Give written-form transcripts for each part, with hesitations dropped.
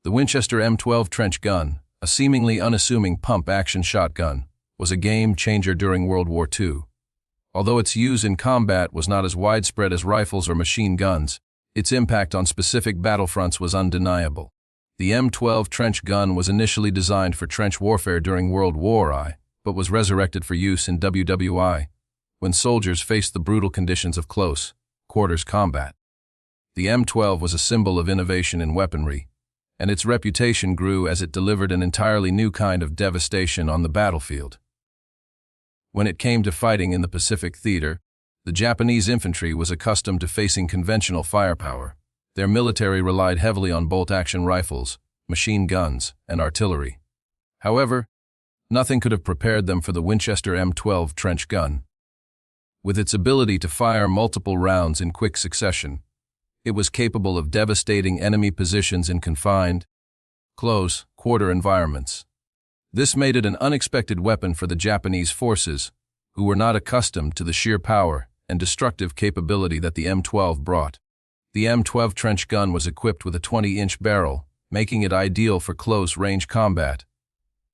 The Winchester M12 Trench Gun, a seemingly unassuming pump-action shotgun, was a game-changer during World War II. Although its use in combat was not as widespread as rifles or machine guns, its impact on specific battlefronts was undeniable. The M12 Trench Gun was initially designed for trench warfare during World War I, but was resurrected for use in WWII, when soldiers faced the brutal conditions of close quarters combat. The M12 was a symbol of innovation in weaponry, and its reputation grew as it delivered an entirely new kind of devastation on the battlefield. When it came to fighting in the Pacific theater, the Japanese infantry was accustomed to facing conventional firepower. Their military relied heavily on bolt-action rifles, machine guns, and artillery. However, nothing could have prepared them for the Winchester M12 Trench Gun. With its ability to fire multiple rounds in quick succession, it was capable of devastating enemy positions in confined, close quarter environments. This made it an unexpected weapon for the Japanese forces, who were not accustomed to the sheer power and destructive capability that the M12 brought. The M12 Trench Gun was equipped with a 20-inch barrel, making it ideal for close-range combat.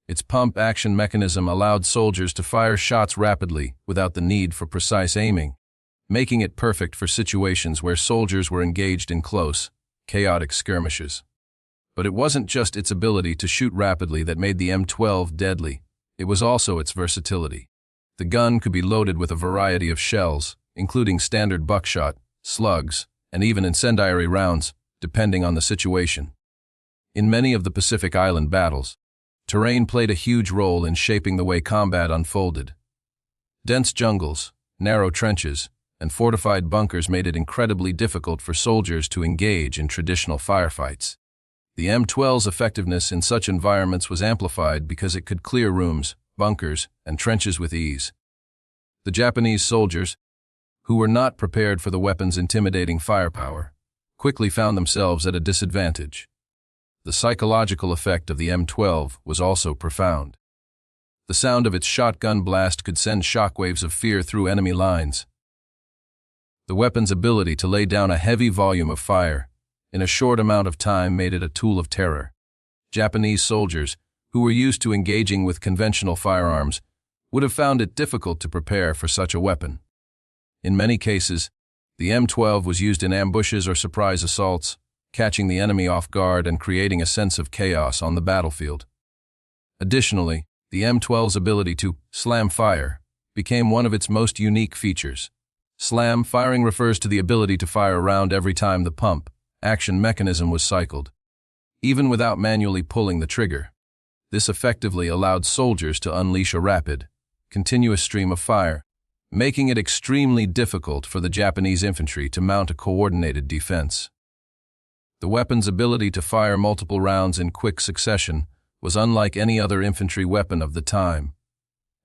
Its pump-action mechanism allowed soldiers to fire shots rapidly without the need for precise aiming, making it perfect for situations where soldiers were engaged in close, chaotic skirmishes. But it wasn't just its ability to shoot rapidly that made the M12 deadly, it was also its versatility. The gun could be loaded with a variety of shells, including standard buckshot, slugs, and even incendiary rounds, depending on the situation. In many of the Pacific Island battles, terrain played a huge role in shaping the way combat unfolded. Dense jungles, narrow trenches, and fortified bunkers made it incredibly difficult for soldiers to engage in traditional firefights. The M12's effectiveness in such environments was amplified because it could clear rooms, bunkers, and trenches with ease. The Japanese soldiers, who were not prepared for the weapon's intimidating firepower, quickly found themselves at a disadvantage. The psychological effect of the M12 was also profound. The sound of its shotgun blast could send shockwaves of fear through enemy lines. The weapon's ability to lay down a heavy volume of fire in a short amount of time made it a tool of terror. Japanese soldiers, who were used to engaging with conventional firearms, would have found it difficult to prepare for such a weapon. In many cases, the M12 was used in ambushes or surprise assaults, catching the enemy off guard and creating a sense of chaos on the battlefield. Additionally, the M12's ability to slam fire became one of its most unique features. Slam firing refers to the ability to fire a round every time the pump-action mechanism was cycled, even without manually pulling the trigger. This effectively allowed soldiers to unleash a rapid, continuous stream of fire, making it extremely difficult for the Japanese infantry to mount a coordinated defense. The weapon's ability to fire multiple rounds in quick succession was unlike any other infantry weapon of the time,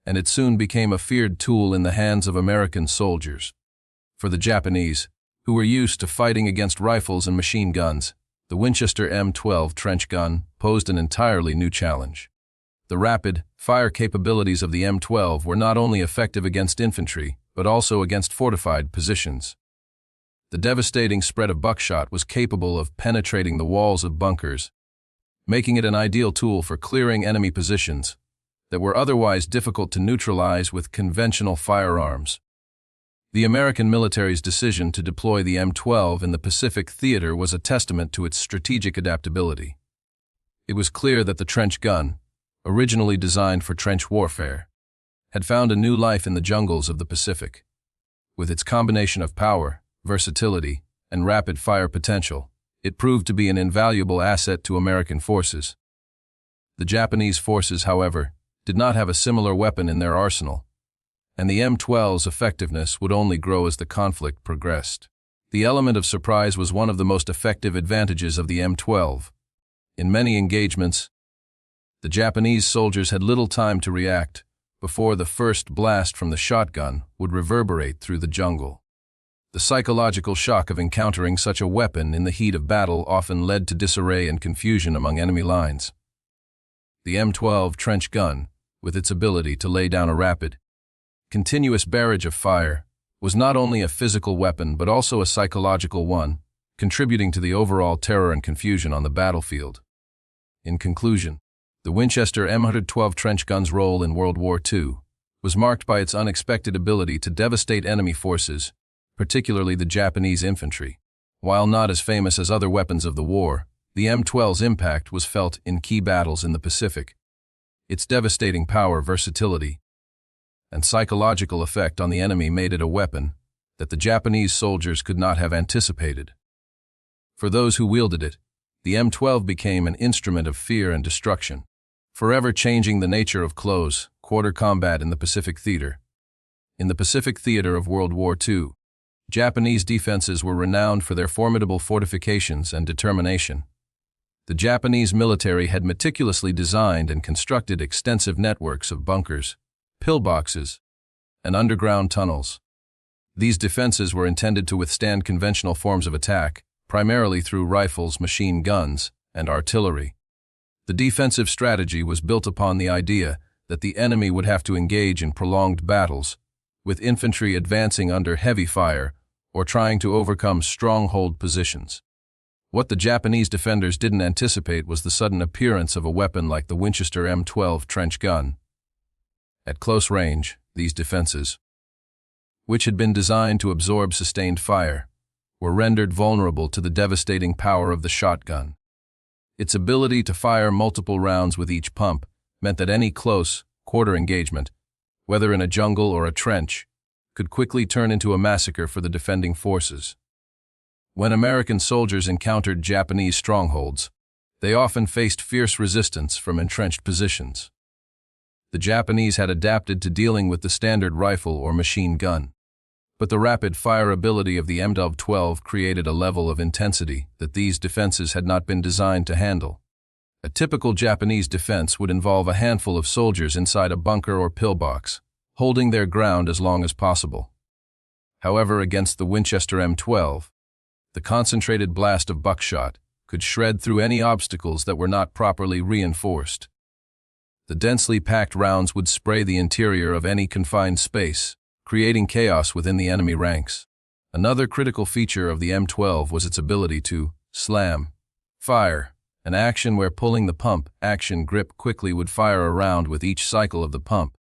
and it soon became a feared tool in the hands of American soldiers. For the Japanese, who were used to fighting against rifles and machine guns, the Winchester M12 Trench Gun posed an entirely new challenge. The rapid fire capabilities of the M12 were not only effective against infantry, but also against fortified positions. The devastating spread of buckshot was capable of penetrating the walls of bunkers, making it an ideal tool for clearing enemy positions that were otherwise difficult to neutralize with conventional firearms. The American military's decision to deploy the M12 in the Pacific theater was a testament to its strategic adaptability. It was clear that the trench gun, originally designed for trench warfare, had found a new life in the jungles of the Pacific. With its combination of power, versatility, and rapid fire potential, it proved to be an invaluable asset to American forces. The Japanese forces, however, did not have a similar weapon in their arsenal, and the M12's effectiveness would only grow as the conflict progressed. The element of surprise was one of the most effective advantages of the M12. In many engagements, the Japanese soldiers had little time to react before the first blast from the shotgun would reverberate through the jungle. The psychological shock of encountering such a weapon in the heat of battle often led to disarray and confusion among enemy lines. The M12 Trench Gun, with its ability to lay down a rapid, continuous barrage of fire, was not only a physical weapon but also a psychological one, contributing to the overall terror and confusion on the battlefield. In conclusion, the Winchester M12 Trench Gun's role in World War II was marked by its unexpected ability to devastate enemy forces, particularly the Japanese infantry. While not as famous as other weapons of the war, the M12's impact was felt in key battles in the Pacific. Its devastating power, versatility, and psychological effect on the enemy made it a weapon that the Japanese soldiers could not have anticipated. For those who wielded it, the M12 became an instrument of fear and destruction, forever changing the nature of close, quarter combat in the Pacific theater. In the Pacific theater of World War II, Japanese defenses were renowned for their formidable fortifications and determination. The Japanese military had meticulously designed and constructed extensive networks of bunkers, pillboxes, and underground tunnels. These defenses were intended to withstand conventional forms of attack, primarily through rifles, machine guns, and artillery. The defensive strategy was built upon the idea that the enemy would have to engage in prolonged battles, with infantry advancing under heavy fire or trying to overcome stronghold positions. What the Japanese defenders didn't anticipate was the sudden appearance of a weapon like the Winchester M12 Trench Gun. At close range, these defenses, which had been designed to absorb sustained fire, were rendered vulnerable to the devastating power of the shotgun. Its ability to fire multiple rounds with each pump meant that any close, quarter engagement, whether in a jungle or a trench, could quickly turn into a massacre for the defending forces. When American soldiers encountered Japanese strongholds, they often faced fierce resistance from entrenched positions. The Japanese had adapted to dealing with the standard rifle or machine gun, but the rapid fire ability of the M12 created a level of intensity that these defenses had not been designed to handle. A typical Japanese defense would involve a handful of soldiers inside a bunker or pillbox, holding their ground as long as possible. However, against the Winchester M12, the concentrated blast of buckshot could shred through any obstacles that were not properly reinforced. The densely packed rounds would spray the interior of any confined space, creating chaos within the enemy ranks. Another critical feature of the M12 was its ability to slam fire, an action where pulling the pump action grip quickly would fire a round with each cycle of the pump,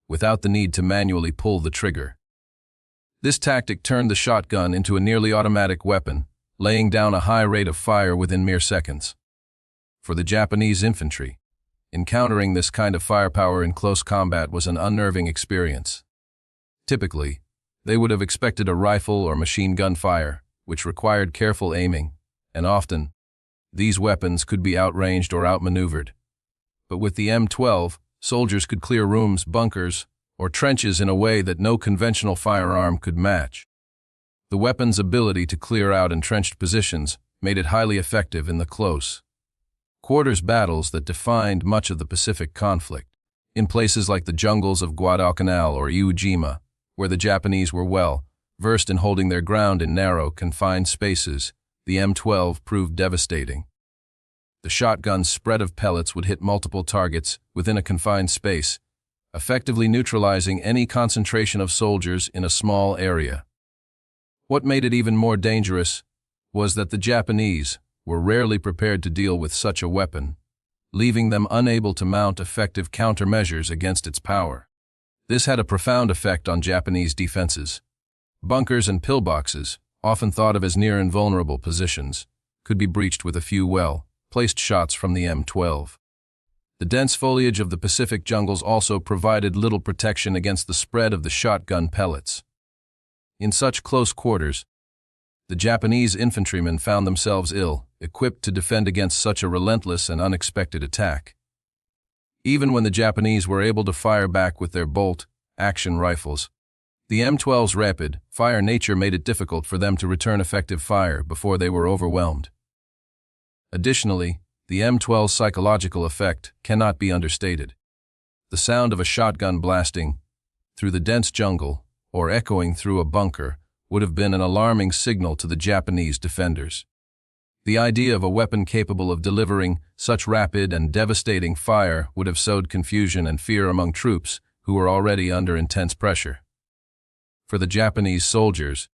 without the need to manually pull the trigger. This tactic turned the shotgun into a nearly automatic weapon, laying down a high rate of fire within mere seconds. For the Japanese infantry, encountering this kind of firepower in close combat was an unnerving experience. Typically, they would have expected a rifle or machine gun fire, which required careful aiming, and often, these weapons could be outranged or outmaneuvered. But with the M12, soldiers could clear rooms, bunkers, or trenches in a way that no conventional firearm could match. The weapon's ability to clear out entrenched positions made it highly effective in the close quarters battles that defined much of the Pacific conflict. In places like the jungles of Guadalcanal or Iwo Jima, where the Japanese were well versed in holding their ground in narrow, confined spaces, the M12 proved devastating. The shotgun's spread of pellets would hit multiple targets within a confined space, effectively neutralizing any concentration of soldiers in a small area. What made it even more dangerous was that the Japanese were rarely prepared to deal with such a weapon, leaving them unable to mount effective countermeasures against its power. This had a profound effect on Japanese defenses. Bunkers and pillboxes, often thought of as near invulnerable positions, could be breached with a few well-placed shots from the M12. The dense foliage of the Pacific jungles also provided little protection against the spread of the shotgun pellets. In such close quarters, the Japanese infantrymen found themselves ill-equipped to defend against such a relentless and unexpected attack. Even when the Japanese were able to fire back with their bolt-action rifles, the M12's rapid fire nature made it difficult for them to return effective fire before they were overwhelmed. Additionally, the M12's psychological effect cannot be understated. The sound of a shotgun blasting through the dense jungle or echoing through a bunker would have been an alarming signal to the Japanese defenders. The idea of a weapon capable of delivering such rapid and devastating fire would have sowed confusion and fear among troops who were already under intense pressure. For the Japanese soldiers,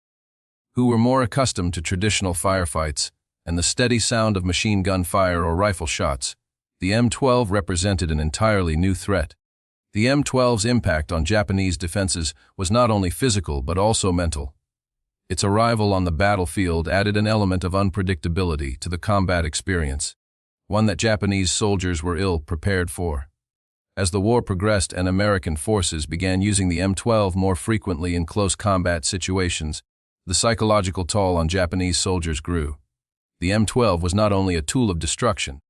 who were more accustomed to traditional firefights and the steady sound of machine gun fire or rifle shots, The M12 represented an entirely new threat. The M12's impact on Japanese defenses was not only physical but also mental. Its arrival on the battlefield added an element of unpredictability to the combat experience, one that Japanese soldiers were ill prepared for. As the war progressed and American forces began using the M12 more frequently in close combat situations, the psychological toll on Japanese soldiers grew. The M12 was not only a tool of destruction,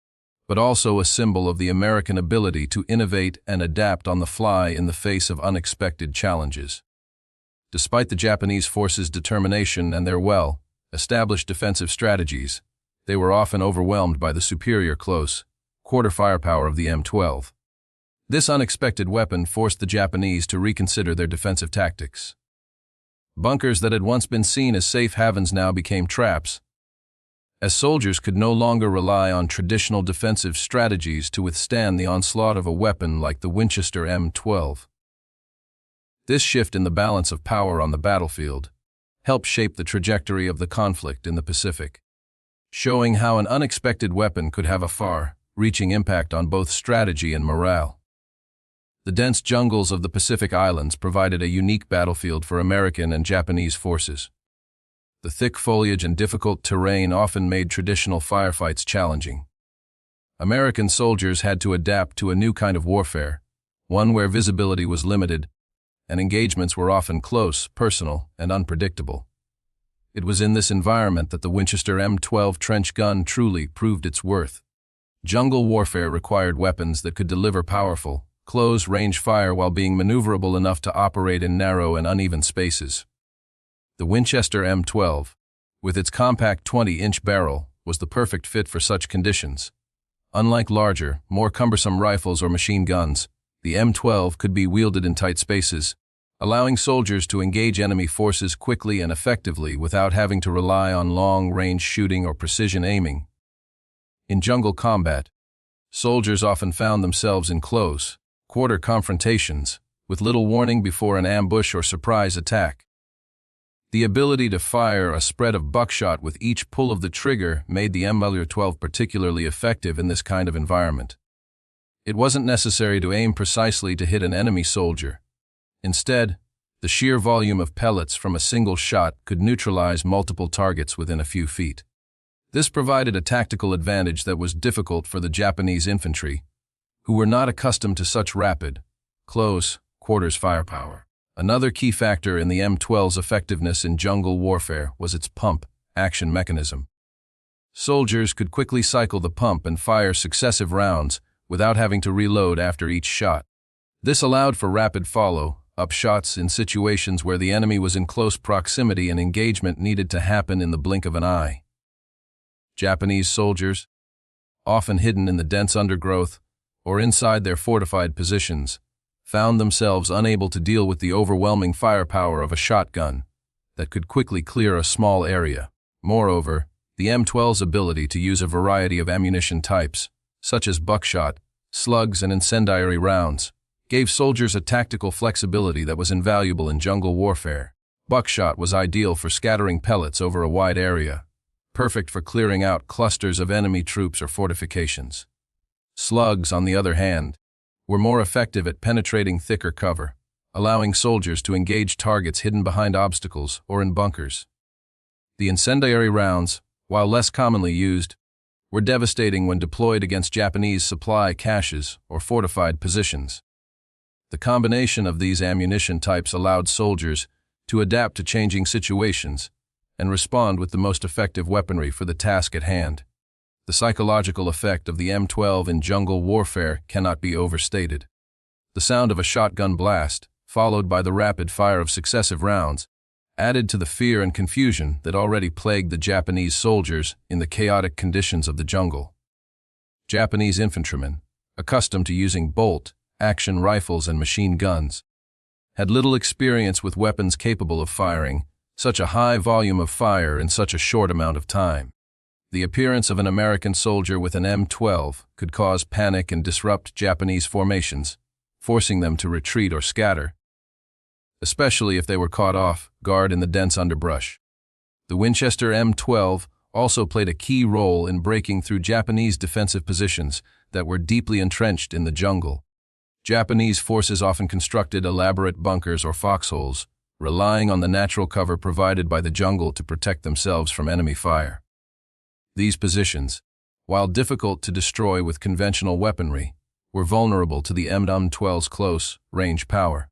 but also a symbol of the American ability to innovate and adapt on the fly in the face of unexpected challenges. Despite the Japanese forces' determination and their well-established defensive strategies, they were often overwhelmed by the superior close-quarter firepower of the M12. This unexpected weapon forced the Japanese to reconsider their defensive tactics. Bunkers that had once been seen as safe havens now became traps, as soldiers could no longer rely on traditional defensive strategies to withstand the onslaught of a weapon like the Winchester M12. This shift in the balance of power on the battlefield helped shape the trajectory of the conflict in the Pacific, showing how an unexpected weapon could have a far-reaching impact on both strategy and morale. The dense jungles of the Pacific Islands provided a unique battlefield for American and Japanese forces. The thick foliage and difficult terrain often made traditional firefights challenging. American soldiers had to adapt to a new kind of warfare, one where visibility was limited, and engagements were often close, personal, and unpredictable. It was in this environment that the Winchester M12 Trench Gun truly proved its worth. Jungle warfare required weapons that could deliver powerful, close-range fire while being maneuverable enough to operate in narrow and uneven spaces. The Winchester M12, with its compact 20-inch barrel, was the perfect fit for such conditions. Unlike larger, more cumbersome rifles or machine guns, the M12 could be wielded in tight spaces, allowing soldiers to engage enemy forces quickly and effectively without having to rely on long-range shooting or precision aiming. In jungle combat, soldiers often found themselves in close-quarter confrontations, with little warning before an ambush or surprise attack. The ability to fire a spread of buckshot with each pull of the trigger made the M12 particularly effective in this kind of environment. It wasn't necessary to aim precisely to hit an enemy soldier. Instead, the sheer volume of pellets from a single shot could neutralize multiple targets within a few feet. This provided a tactical advantage that was difficult for the Japanese infantry, who were not accustomed to such rapid, close-quarters firepower. Another key factor in the M12's effectiveness in jungle warfare was its pump-action mechanism. Soldiers could quickly cycle the pump and fire successive rounds without having to reload after each shot. This allowed for rapid follow-up shots in situations where the enemy was in close proximity and engagement needed to happen in the blink of an eye. Japanese soldiers, often hidden in the dense undergrowth or inside their fortified positions, found themselves unable to deal with the overwhelming firepower of a shotgun that could quickly clear a small area. Moreover, the M12's ability to use a variety of ammunition types, such as buckshot, slugs, and incendiary rounds, gave soldiers a tactical flexibility that was invaluable in jungle warfare. Buckshot was ideal for scattering pellets over a wide area, perfect for clearing out clusters of enemy troops or fortifications. Slugs, on the other hand, were more effective at penetrating thicker cover, allowing soldiers to engage targets hidden behind obstacles or in bunkers. The incendiary rounds, while less commonly used, were devastating when deployed against Japanese supply caches or fortified positions. The combination of these ammunition types allowed soldiers to adapt to changing situations and respond with the most effective weaponry for the task at hand. The psychological effect of the M12 in jungle warfare cannot be overstated. The sound of a shotgun blast, followed by the rapid fire of successive rounds, added to the fear and confusion that already plagued the Japanese soldiers in the chaotic conditions of the jungle. Japanese infantrymen, accustomed to using bolt-action rifles and machine guns, had little experience with weapons capable of firing such a high volume of fire in such a short amount of time. The appearance of an American soldier with an M12 could cause panic and disrupt Japanese formations, forcing them to retreat or scatter, especially if they were caught off guard in the dense underbrush. The Winchester M12 also played a key role in breaking through Japanese defensive positions that were deeply entrenched in the jungle. Japanese forces often constructed elaborate bunkers or foxholes, relying on the natural cover provided by the jungle to protect themselves from enemy fire. These positions, while difficult to destroy with conventional weaponry, were vulnerable to the M12's close-range power.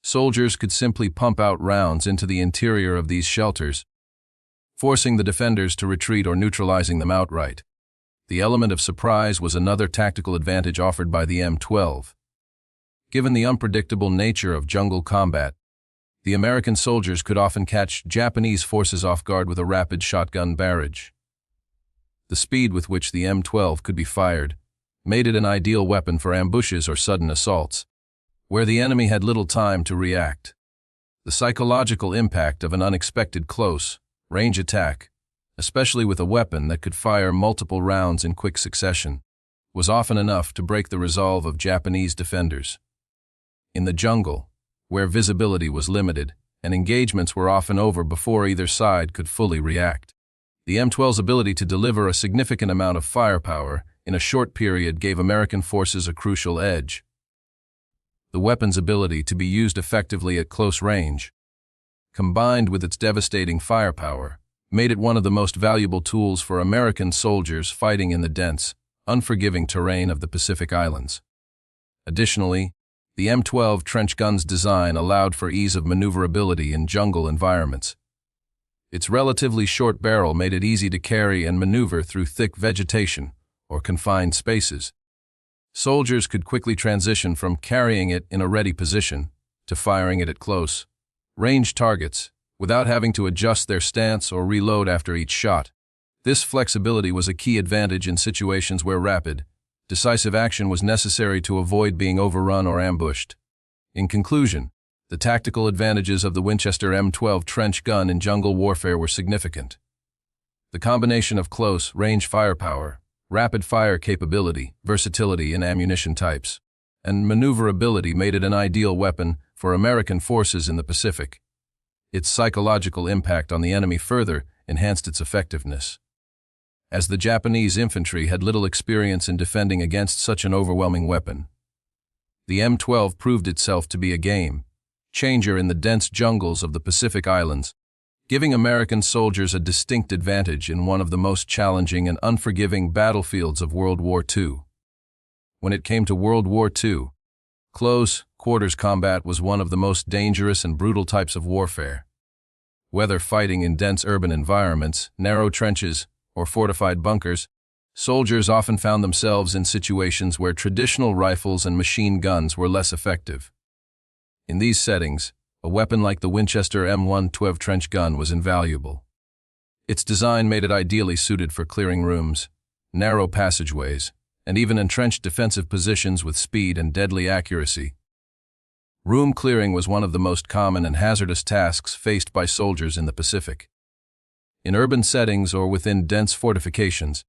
Soldiers could simply pump out rounds into the interior of these shelters, forcing the defenders to retreat or neutralizing them outright. The element of surprise was another tactical advantage offered by the M12. Given the unpredictable nature of jungle combat, the American soldiers could often catch Japanese forces off guard with a rapid shotgun barrage. The speed with which the M12 could be fired made it an ideal weapon for ambushes or sudden assaults, where the enemy had little time to react. The psychological impact of an unexpected close-range attack, especially with a weapon that could fire multiple rounds in quick succession, was often enough to break the resolve of Japanese defenders. In the jungle, where visibility was limited and engagements were often over before either side could fully react, the M12's ability to deliver a significant amount of firepower in a short period gave American forces a crucial edge. The weapon's ability to be used effectively at close range, combined with its devastating firepower, made it one of the most valuable tools for American soldiers fighting in the dense, unforgiving terrain of the Pacific Islands. Additionally, the M12 trench gun's design allowed for ease of maneuverability in jungle environments. Its relatively short barrel made it easy to carry and maneuver through thick vegetation or confined spaces. Soldiers could quickly transition from carrying it in a ready position to firing it at close-range targets without having to adjust their stance or reload after each shot. This flexibility was a key advantage in situations where rapid, decisive action was necessary to avoid being overrun or ambushed. In conclusion, the tactical advantages of the Winchester M12 Trench Gun in jungle warfare were significant. The combination of close-range firepower, rapid-fire capability, versatility in ammunition types, and maneuverability made it an ideal weapon for American forces in the Pacific. Its psychological impact on the enemy further enhanced its effectiveness. As the Japanese infantry had little experience in defending against such an overwhelming weapon, the M12 proved itself to be a game-changer in the dense jungles of the Pacific Islands, giving American soldiers a distinct advantage in one of the most challenging and unforgiving battlefields of World War II. When it came to World War II, close-quarters combat was one of the most dangerous and brutal types of warfare. Whether fighting in dense urban environments, narrow trenches, or fortified bunkers, soldiers often found themselves in situations where traditional rifles and machine guns were less effective. In these settings, a weapon like the Winchester M12 Trench Gun was invaluable. Its design made it ideally suited for clearing rooms, narrow passageways, and even entrenched defensive positions with speed and deadly accuracy. Room clearing was one of the most common and hazardous tasks faced by soldiers in the Pacific. In urban settings or within dense fortifications,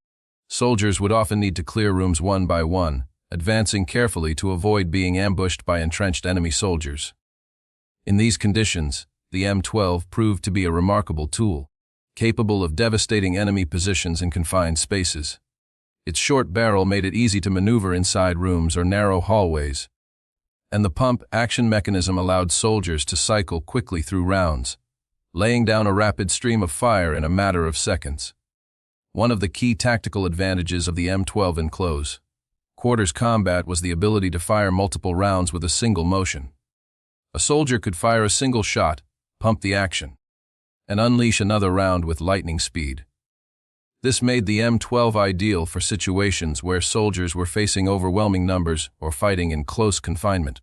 soldiers would often need to clear rooms one by one, advancing carefully to avoid being ambushed by entrenched enemy soldiers. In these conditions, the M12 proved to be a remarkable tool, capable of devastating enemy positions in confined spaces. Its short barrel made it easy to maneuver inside rooms or narrow hallways, and the pump-action mechanism allowed soldiers to cycle quickly through rounds, laying down a rapid stream of fire in a matter of seconds. One of the key tactical advantages of the M12 in close-quarters combat was the ability to fire multiple rounds with a single motion. A soldier could fire a single shot, pump the action, and unleash another round with lightning speed. This made the M12 ideal for situations where soldiers were facing overwhelming numbers or fighting in close confinement.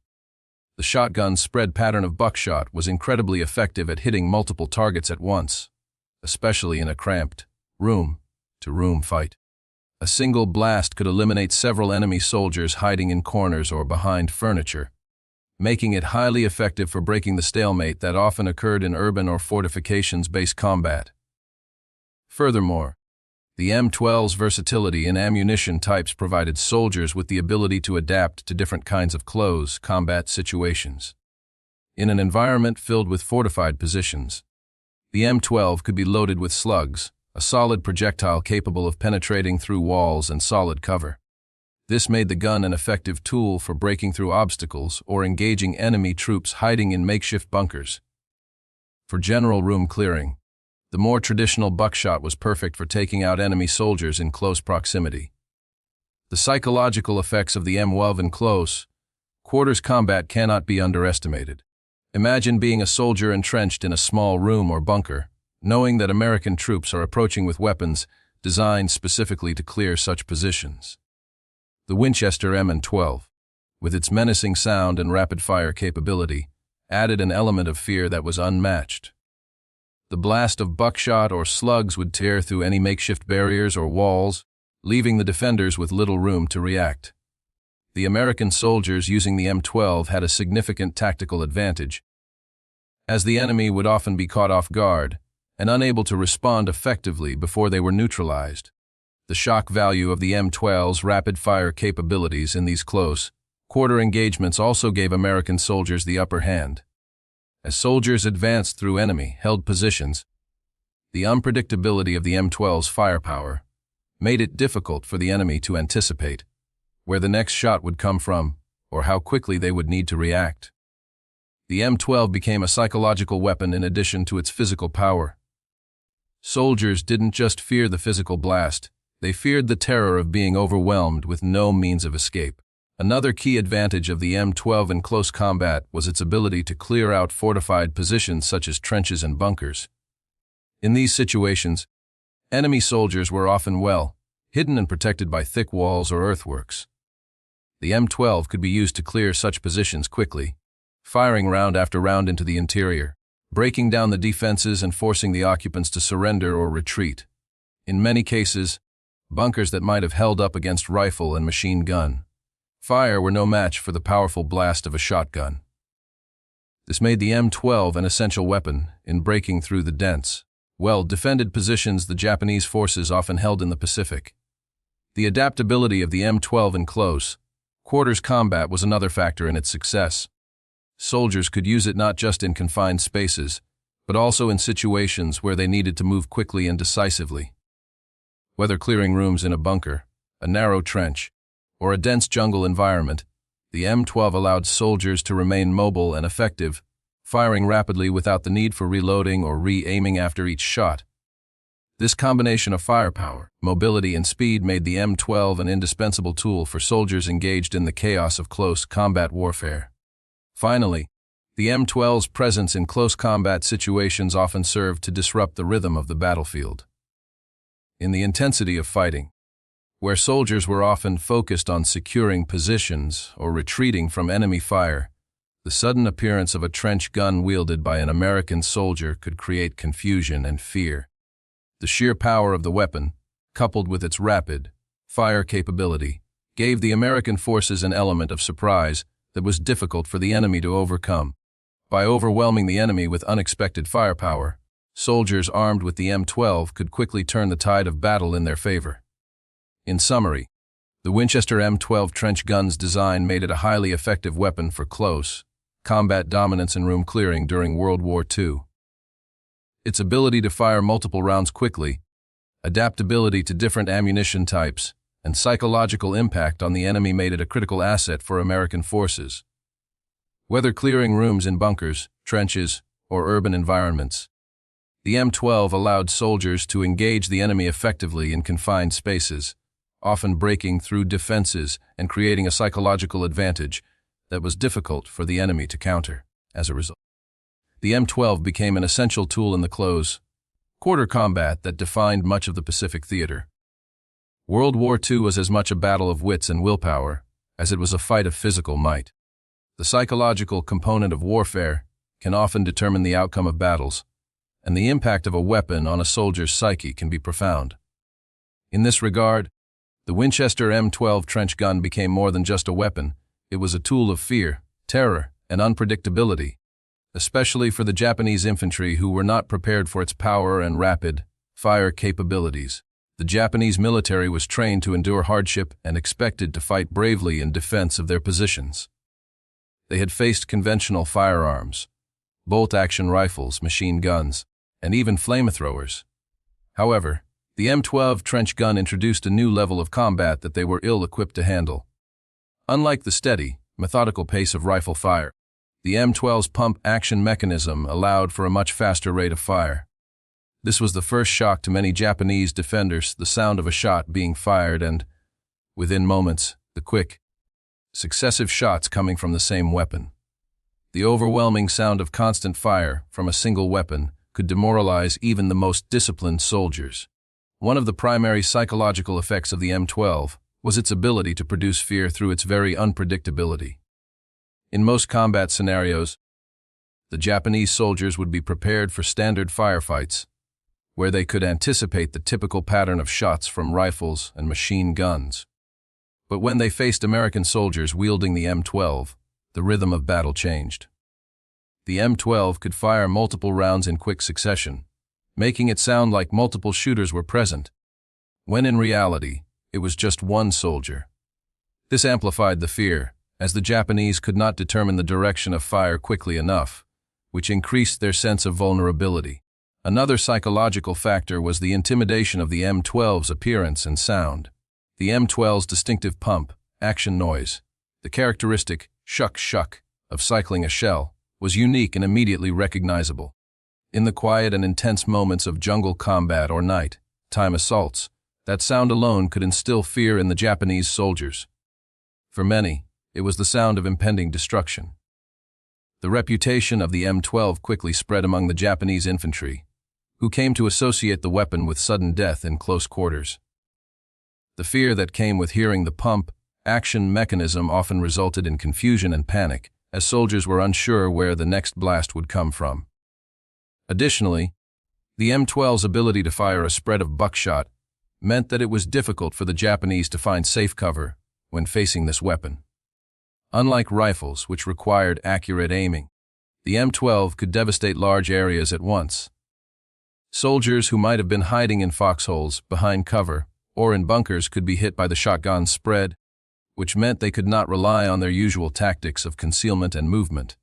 The shotgun's spread pattern of buckshot was incredibly effective at hitting multiple targets at once, especially in a cramped, room-to-room fight. A single blast could eliminate several enemy soldiers hiding in corners or behind furniture, making it highly effective for breaking the stalemate that often occurred in urban or fortifications-based combat. Furthermore, the M12's versatility in ammunition types provided soldiers with the ability to adapt to different kinds of close combat situations. In an environment filled with fortified positions, the M12 could be loaded with slugs, a solid projectile capable of penetrating through walls and solid cover. This made the gun an effective tool for breaking through obstacles or engaging enemy troops hiding in makeshift bunkers. For general room clearing, the more traditional buckshot was perfect for taking out enemy soldiers in close proximity. The psychological effects of the M12 in close quarters combat cannot be underestimated. Imagine being a soldier entrenched in a small room or bunker, knowing that American troops are approaching with weapons designed specifically to clear such positions. The Winchester M12, with its menacing sound and rapid-fire capability, added an element of fear that was unmatched. The blast of buckshot or slugs would tear through any makeshift barriers or walls, leaving the defenders with little room to react. The American soldiers using the M12 had a significant tactical advantage, as the enemy would often be caught off guard and unable to respond effectively before they were neutralized. The shock value of the M12's rapid-fire capabilities in these close quarter engagements also gave American soldiers the upper hand. As soldiers advanced through enemy-held positions, the unpredictability of the M12's firepower made it difficult for the enemy to anticipate where the next shot would come from or how quickly they would need to react. The M12 became a psychological weapon in addition to its physical power. Soldiers didn't just fear the physical blast, they feared the terror of being overwhelmed with no means of escape. Another key advantage of the M12 in close combat was its ability to clear out fortified positions such as trenches and bunkers. In these situations, enemy soldiers were often hidden and protected by thick walls or earthworks. The M12 could be used to clear such positions quickly, firing round after round into the interior, breaking down the defenses and forcing the occupants to surrender or retreat. In many cases, bunkers that might have held up against rifle and machine gun fire were no match for the powerful blast of a shotgun. This made the M12 an essential weapon in breaking through the dense, well-defended positions the Japanese forces often held in the Pacific. The adaptability of the M12 in close quarters combat was another factor in its success. Soldiers could use it not just in confined spaces, but also in situations where they needed to move quickly and decisively. Whether clearing rooms in a bunker, a narrow trench, or a dense jungle environment, the M12 allowed soldiers to remain mobile and effective, firing rapidly without the need for reloading or re-aiming after each shot. This combination of firepower, mobility, and speed made the M12 an indispensable tool for soldiers engaged in the chaos of close combat warfare. Finally, the M12's presence in close combat situations often served to disrupt the rhythm of the battlefield. In the intensity of fighting, where soldiers were often focused on securing positions or retreating from enemy fire, the sudden appearance of a trench gun wielded by an American soldier could create confusion and fear. The sheer power of the weapon, coupled with its rapid fire capability, gave the American forces an element of surprise that was difficult for the enemy to overcome. By overwhelming the enemy with unexpected firepower, soldiers armed with the M12 could quickly turn the tide of battle in their favor. In summary, the Winchester M12 Trench Gun's design made it a highly effective weapon for close combat dominance and room clearing during World War II. Its ability to fire multiple rounds quickly, adaptability to different ammunition types, and psychological impact on the enemy made it a critical asset for American forces. Whether clearing rooms in bunkers, trenches, or urban environments, the M12 allowed soldiers to engage the enemy effectively in confined spaces, often breaking through defenses and creating a psychological advantage that was difficult for the enemy to counter. As a result, the M12 became an essential tool in the close quarter combat that defined much of the Pacific theater. World War II was as much a battle of wits and willpower as it was a fight of physical might. The psychological component of warfare can often determine the outcome of battles, and the impact of a weapon on a soldier's psyche can be profound. In this regard, the Winchester M12 Trench Gun became more than just a weapon. It was a tool of fear, terror, and unpredictability, especially for the Japanese infantry who were not prepared for its power and rapid fire capabilities. The Japanese military was trained to endure hardship and expected to fight bravely in defense of their positions. They had faced conventional firearms, bolt-action rifles, machine guns, and even flamethrowers. However, The M12 Trench Gun introduced a new level of combat that they were ill-equipped to handle. Unlike the steady, methodical pace of rifle fire, the M12's pump-action mechanism allowed for a much faster rate of fire. This was the first shock to many Japanese defenders, the sound of a shot being fired and, within moments, the quick, successive shots coming from the same weapon. The overwhelming sound of constant fire from a single weapon could demoralize even the most disciplined soldiers. One of the primary psychological effects of the M12 was its ability to produce fear through its very unpredictability. In most combat scenarios, the Japanese soldiers would be prepared for standard firefights, where they could anticipate the typical pattern of shots from rifles and machine guns. But when they faced American soldiers wielding the M12, the rhythm of battle changed. The M12 could fire multiple rounds in quick succession, making it sound like multiple shooters were present, when in reality, it was just one soldier. This amplified the fear, as the Japanese could not determine the direction of fire quickly enough, which increased their sense of vulnerability. Another psychological factor was the intimidation of the M12's appearance and sound. The M12's distinctive pump, action noise, the characteristic shuck-shuck of cycling a shell, was unique and immediately recognizable. In the quiet and intense moments of jungle combat or night-time assaults, that sound alone could instill fear in the Japanese soldiers. For many, it was the sound of impending destruction. The reputation of the M12 quickly spread among the Japanese infantry, who came to associate the weapon with sudden death in close quarters. The fear that came with hearing the pump-action mechanism often resulted in confusion and panic, as soldiers were unsure where the next blast would come from. Additionally, the M12's ability to fire a spread of buckshot meant that it was difficult for the Japanese to find safe cover when facing this weapon. Unlike rifles, which required accurate aiming, the M12 could devastate large areas at once. Soldiers who might have been hiding in foxholes, behind cover, or in bunkers could be hit by the shotgun's spread, which meant they could not rely on their usual tactics of concealment and movement.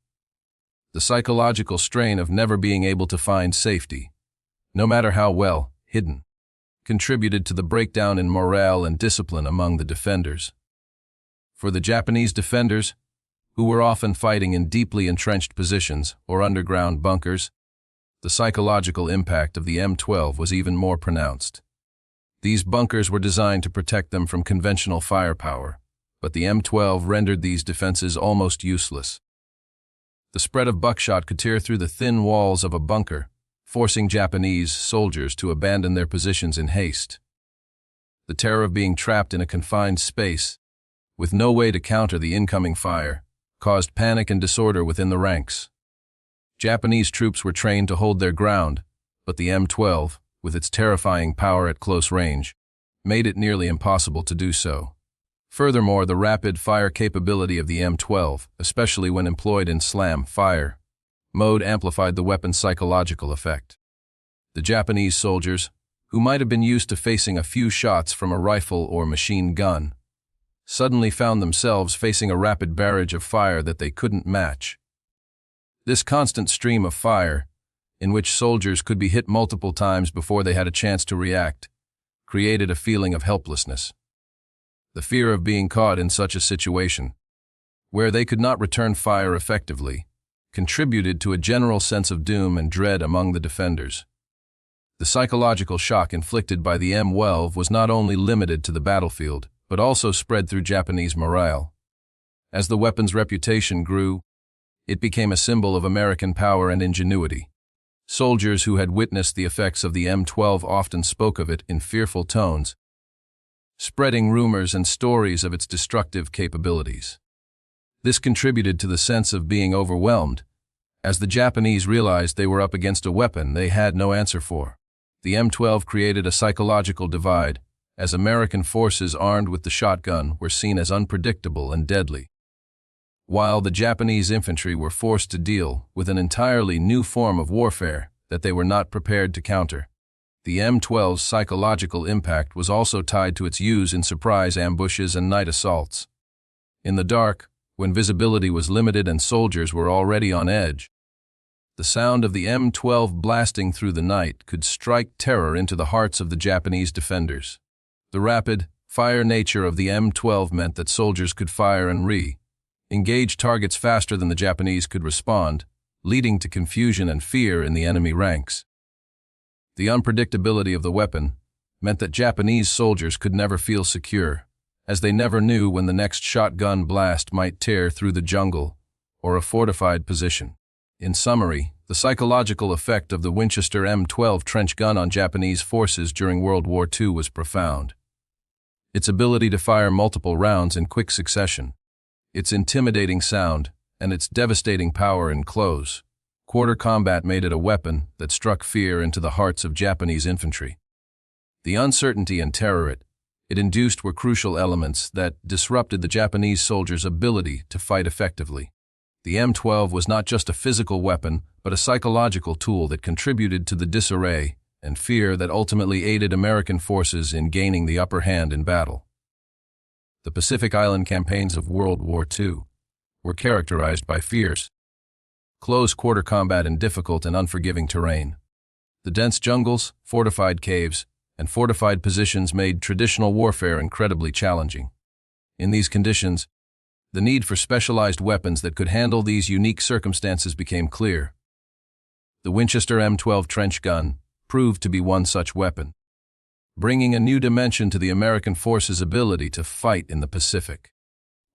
The psychological strain of never being able to find safety, no matter how well hidden, contributed to the breakdown in morale and discipline among the defenders. For the Japanese defenders, who were often fighting in deeply entrenched positions or underground bunkers, the psychological impact of the M12 was even more pronounced. These bunkers were designed to protect them from conventional firepower, but the M12 rendered these defenses almost useless. The spread of buckshot could tear through the thin walls of a bunker, forcing Japanese soldiers to abandon their positions in haste. The terror of being trapped in a confined space, with no way to counter the incoming fire, caused panic and disorder within the ranks. Japanese troops were trained to hold their ground, but the M12, with its terrifying power at close range, made it nearly impossible to do so. Furthermore, the rapid fire capability of the M12, especially when employed in slam fire mode, amplified the weapon's psychological effect. The Japanese soldiers, who might have been used to facing a few shots from a rifle or machine gun, suddenly found themselves facing a rapid barrage of fire that they couldn't match. This constant stream of fire, in which soldiers could be hit multiple times before they had a chance to react, created a feeling of helplessness. The fear of being caught in such a situation, where they could not return fire effectively, contributed to a general sense of doom and dread among the defenders. The psychological shock inflicted by the M12 was not only limited to the battlefield, but also spread through Japanese morale. As the weapon's reputation grew, it became a symbol of American power and ingenuity. Soldiers who had witnessed the effects of the M12 often spoke of it in fearful tones, spreading rumors and stories of its destructive capabilities. This contributed to the sense of being overwhelmed, as the Japanese realized they were up against a weapon they had no answer for. The M12 created a psychological divide, as American forces armed with the shotgun were seen as unpredictable and deadly, while the Japanese infantry were forced to deal with an entirely new form of warfare that they were not prepared to counter. The M12's psychological impact was also tied to its use in surprise ambushes and night assaults. In the dark, when visibility was limited and soldiers were already on edge, The sound of the M12 blasting through the night could strike terror into the hearts of the Japanese defenders. The rapid, fire nature of the M12 meant that soldiers could fire and engage targets faster than the Japanese could respond, leading to confusion and fear in the enemy ranks. The unpredictability of the weapon meant that Japanese soldiers could never feel secure, as they never knew when the next shotgun blast might tear through the jungle or a fortified position. In summary, the psychological effect of the Winchester M12 Trench Gun on Japanese forces during World War II was profound. Its ability to fire multiple rounds in quick succession, its intimidating sound, and its devastating power in close quarter combat made it a weapon that struck fear into the hearts of Japanese infantry. The uncertainty and terror it induced were crucial elements that disrupted the Japanese soldiers' ability to fight effectively. The M12 was not just a physical weapon, but a psychological tool that contributed to the disarray and fear that ultimately aided American forces in gaining the upper hand in battle. The Pacific Island campaigns of World War II were characterized by fierce, close-quarter combat in difficult and unforgiving terrain. The dense jungles, fortified caves, and fortified positions made traditional warfare incredibly challenging. In these conditions, the need for specialized weapons that could handle these unique circumstances became clear. The Winchester M12 Trench Gun proved to be one such weapon, bringing a new dimension to the American forces' ability to fight in the Pacific.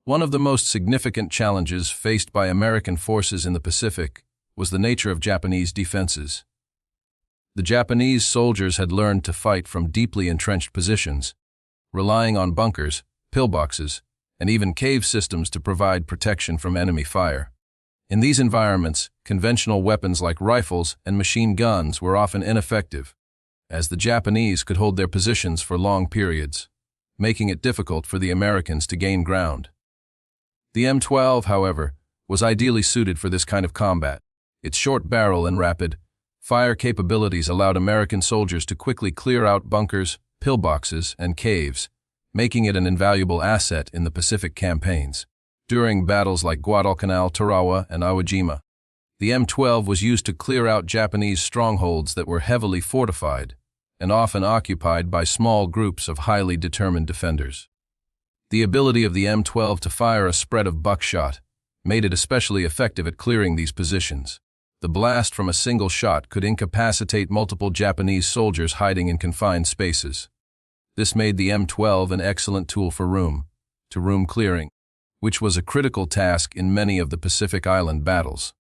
One of the most significant challenges faced by American forces in the Pacific was the nature of Japanese defenses. The Japanese soldiers had learned to fight from deeply entrenched positions, relying on bunkers, pillboxes, and even cave systems to provide protection from enemy fire. In these environments, conventional weapons like rifles and machine guns were often ineffective, as the Japanese could hold their positions for long periods, making it difficult for the Americans to gain ground. The M12, however, was ideally suited for this kind of combat. Its short barrel and rapid fire capabilities allowed American soldiers to quickly clear out bunkers, pillboxes, and caves, making it an invaluable asset in the Pacific campaigns. During battles like Guadalcanal, Tarawa, and Iwo Jima, the M12 was used to clear out Japanese strongholds that were heavily fortified and often occupied by small groups of highly determined defenders. The ability of the M12 to fire a spread of buckshot made it especially effective at clearing these positions. The blast from a single shot could incapacitate multiple Japanese soldiers hiding in confined spaces. This made the M12 an excellent tool for room-to-room clearing, which was a critical task in many of the Pacific Island battles.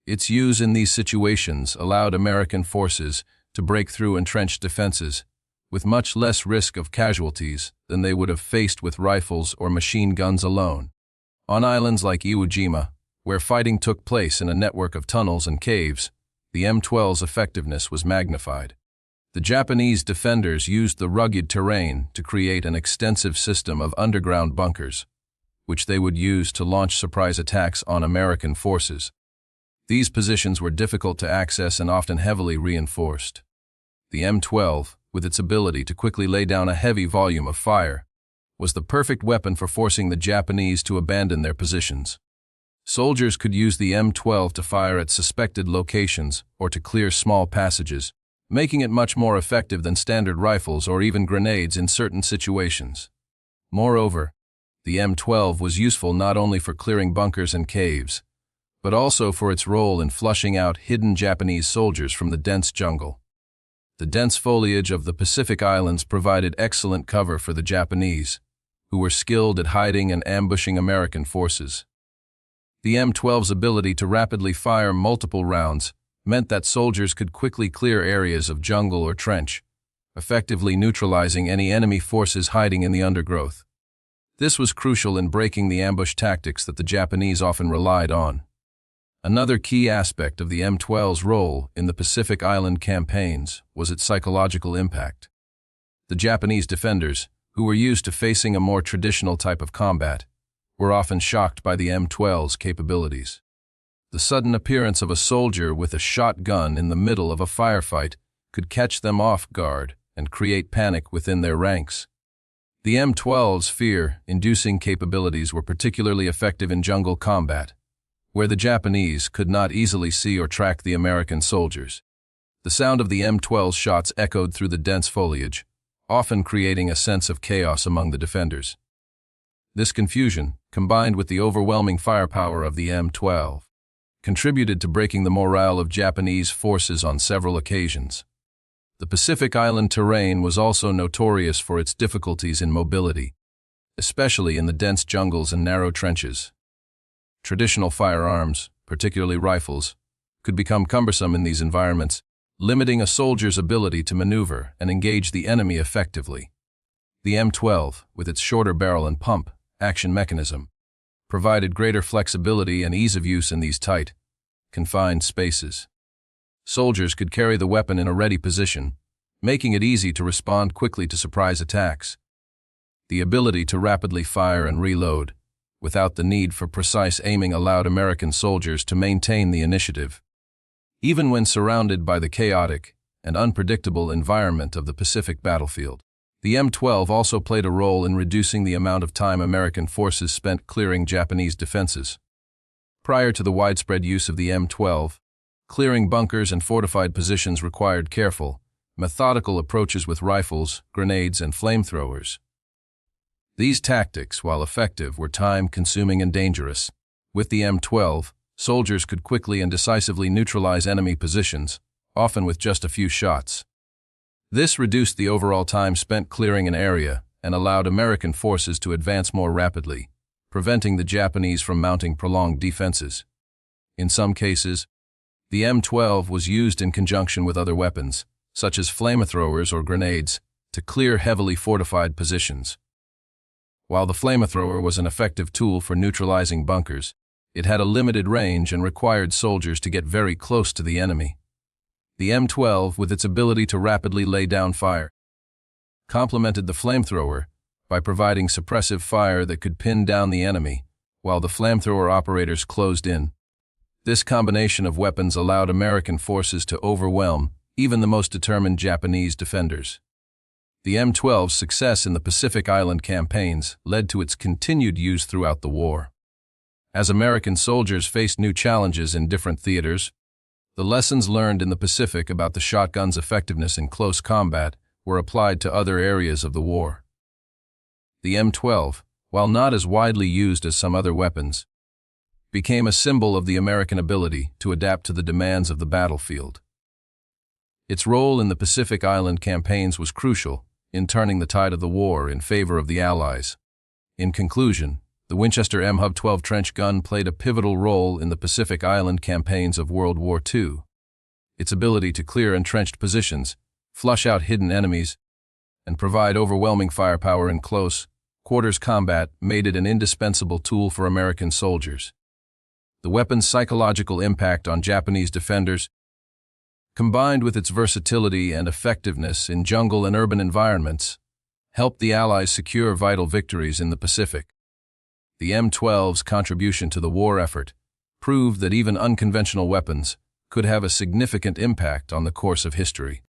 Its use in these situations allowed American forces to break through entrenched defenses with much less risk of casualties than they would have faced with rifles or machine guns alone. On islands like Iwo Jima, where fighting took place in a network of tunnels and caves, the M12's effectiveness was magnified. The Japanese defenders used the rugged terrain to create an extensive system of underground bunkers, which they would use to launch surprise attacks on American forces. These positions were difficult to access and often heavily reinforced. The M12, with its ability to quickly lay down a heavy volume of fire, was the perfect weapon for forcing the Japanese to abandon their positions. Soldiers could use the M12 to fire at suspected locations or to clear small passages, making it much more effective than standard rifles or even grenades in certain situations. Moreover, the M12 was useful not only for clearing bunkers and caves, but also for its role in flushing out hidden Japanese soldiers from the dense jungle. The dense foliage of the Pacific Islands provided excellent cover for the Japanese, who were skilled at hiding and ambushing American forces. The M12's ability to rapidly fire multiple rounds meant that soldiers could quickly clear areas of jungle or trench, effectively neutralizing any enemy forces hiding in the undergrowth. This was crucial in breaking the ambush tactics that the Japanese often relied on. Another key aspect of the M12's role in the Pacific Island campaigns was its psychological impact. The Japanese defenders, who were used to facing a more traditional type of combat, were often shocked by the M12's capabilities. The sudden appearance of a soldier with a shotgun in the middle of a firefight could catch them off guard and create panic within their ranks. The M12's fear-inducing capabilities were particularly effective in jungle combat, where the Japanese could not easily see or track the American soldiers. The sound of the M12's shots echoed through the dense foliage, often creating a sense of chaos among the defenders. This confusion, combined with the overwhelming firepower of the M12, contributed to breaking the morale of Japanese forces on several occasions. The Pacific Island terrain was also notorious for its difficulties in mobility, especially in the dense jungles and narrow trenches. Traditional firearms, particularly rifles, could become cumbersome in these environments, limiting a soldier's ability to maneuver and engage the enemy effectively. The M12, with its shorter barrel and pump action mechanism, provided greater flexibility and ease of use in these tight, confined spaces. Soldiers could carry the weapon in a ready position, making it easy to respond quickly to surprise attacks. The ability to rapidly fire and reload, without the need for precise aiming, allowed American soldiers to maintain the initiative, even when surrounded by the chaotic and unpredictable environment of the Pacific battlefield. The M12 also played a role in reducing the amount of time American forces spent clearing Japanese defenses. Prior to the widespread use of the M12, clearing bunkers and fortified positions required careful, methodical approaches with rifles, grenades, and flamethrowers. These tactics, while effective, were time-consuming and dangerous. With the M12, soldiers could quickly and decisively neutralize enemy positions, often with just a few shots. This reduced the overall time spent clearing an area and allowed American forces to advance more rapidly, preventing the Japanese from mounting prolonged defenses. In some cases, the M12 was used in conjunction with other weapons, such as flamethrowers or grenades, to clear heavily fortified positions. While the flamethrower was an effective tool for neutralizing bunkers, it had a limited range and required soldiers to get very close to the enemy. The M12, with its ability to rapidly lay down fire, complemented the flamethrower by providing suppressive fire that could pin down the enemy, while the flamethrower operators closed in. This combination of weapons allowed American forces to overwhelm even the most determined Japanese defenders. The M12's success in the Pacific Island campaigns led to its continued use throughout the war. As American soldiers faced new challenges in different theaters, the lessons learned in the Pacific about the shotgun's effectiveness in close combat were applied to other areas of the war. The M12, while not as widely used as some other weapons, became a symbol of the American ability to adapt to the demands of the battlefield. Its role in the Pacific Island campaigns was crucial in turning the tide of the war in favor of the Allies. In conclusion, the Winchester M12 Trench Gun played a pivotal role in the Pacific Island campaigns of World War II. Its ability to clear entrenched positions, flush out hidden enemies, and provide overwhelming firepower in close quarters combat made it an indispensable tool for American soldiers. The weapon's psychological impact on Japanese defenders, combined with its versatility and effectiveness in jungle and urban environments, helped the Allies secure vital victories in the Pacific. The M12's contribution to the war effort proved that even unconventional weapons could have a significant impact on the course of history.